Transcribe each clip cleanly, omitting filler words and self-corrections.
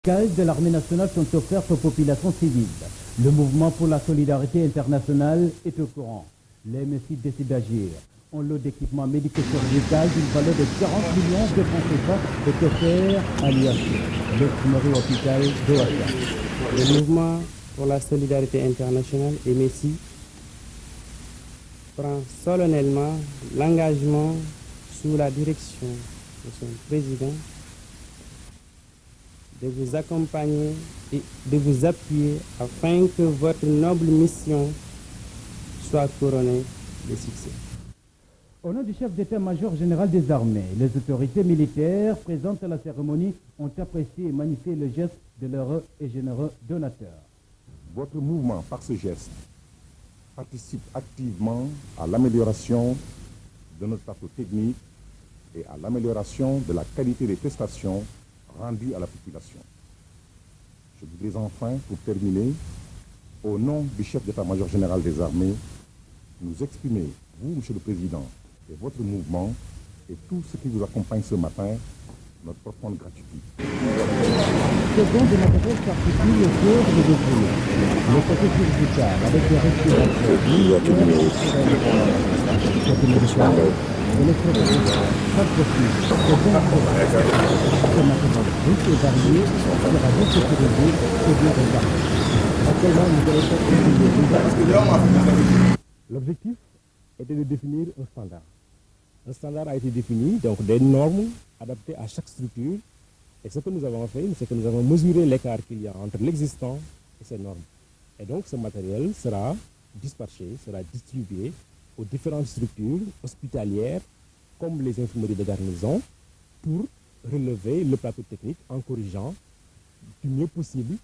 De l'armée nationale sont offertes aux populations civiles. Le mouvement pour la solidarité internationale est au courant. Les MSI décident d'agir. Un lot d'équipements médico-chirurgical d'une valeur de 40 millions de francs CFA est offert à l'IAC, l'ex-mairie hôpital de Ouattara. Le mouvement pour la solidarité internationale, MSI, prend solennellement l'engagement sous la direction de son président de vous accompagner et de vous appuyer afin que votre noble mission soit couronnée de succès. Au nom du chef d'état-major général des armées, les autorités militaires présentes à la cérémonie ont apprécié et magnifié le geste de l'heureux et généreux donateur. Votre mouvement, par ce geste, participe activement à l'amélioration de notre plateau technique et à l'amélioration de la qualité des prestations rendues à la population. Je voudrais enfin, pour terminer, au nom du chef d'état-major général des armées, nous exprimer, vous, Monsieur le Président, et votre mouvement, et tous ceux qui vous accompagnent ce matin, notre profonde gratitude. Ce don de matériel s'articule au cœur de l'ouvrier. Le côté chirurgical, avec des respirateurs, chaque possible, ce don ce matériel riche et varié sera bien sécurisé et bien réparti. Actuellement, nous allons L'objectif était de définir un standard. Un standard a été défini, donc des normes adaptées à chaque structure. Et ce que nous avons fait, c'est que nous avons mesuré l'écart qu'il y a entre l'existant et ces normes. Et donc ce matériel sera dispatché, sera distribué aux différentes structures hospitalières, comme les infirmeries de garnison, pour relever le plateau technique en corrigeant du mieux possible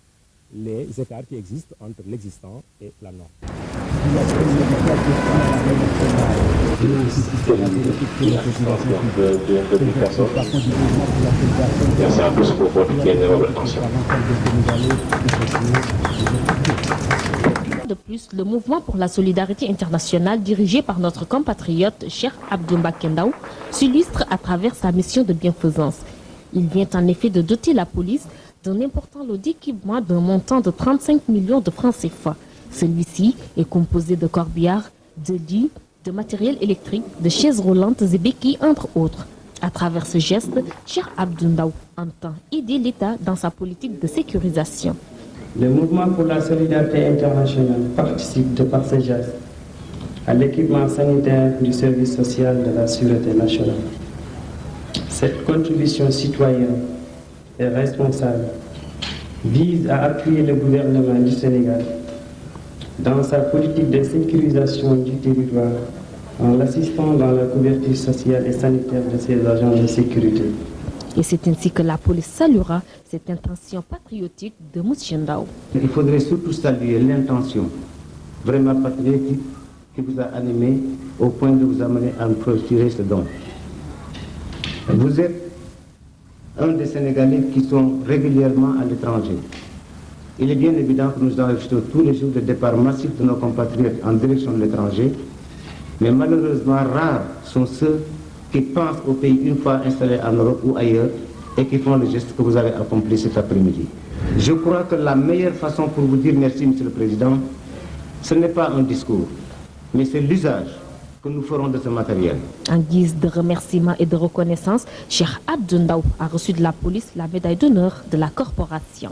les écarts qui existent entre l'existant et la norme. Merci à tous pour votre bienveillante attention. De plus, le mouvement pour la solidarité internationale dirigé par notre compatriote Cheikh Abdou Mbacké Ndao s'illustre à travers sa mission de bienfaisance. Il vient en effet de doter la police d'un important lot d'équipements d'un montant de 35 millions de francs CFA. Celui-ci est composé de corbillards, de lits, de matériel électrique, de chaises roulantes et béquilles, entre autres. À travers ce geste, Cheikh Abdou Ndao entend aider l'État dans sa politique de sécurisation. Le mouvement pour la solidarité internationale participe de par ce geste à l'équipement sanitaire du service social de la Sûreté nationale. Cette contribution citoyenne et responsable vise à appuyer le gouvernement du Sénégal dans sa politique de sécurisation du territoire en l'assistant dans la couverture sociale et sanitaire de ses agents de sécurité. Et c'est ainsi que la police saluera cette intention patriotique de M. Ndao. Il faudrait surtout saluer l'intention vraiment patriotique qui vous a animé au point de vous amener à nous procurer ce don. Vous êtes un des Sénégalais qui sont régulièrement à l'étranger. Il est bien évident que nous enregistrons tous les jours le départ massif de nos compatriotes en direction de l'étranger, mais malheureusement rares sont ceux qui pensent au pays une fois installés en Europe ou ailleurs et qui font le geste que vous avez accompli cet après-midi. Je crois que la meilleure façon pour vous dire merci, Monsieur le Président, ce n'est pas un discours, mais c'est l'usage que nous ferons de ce matériel. En guise de remerciement et de reconnaissance, Cheikh Abdou Ndao a reçu de la police la médaille d'honneur de la corporation.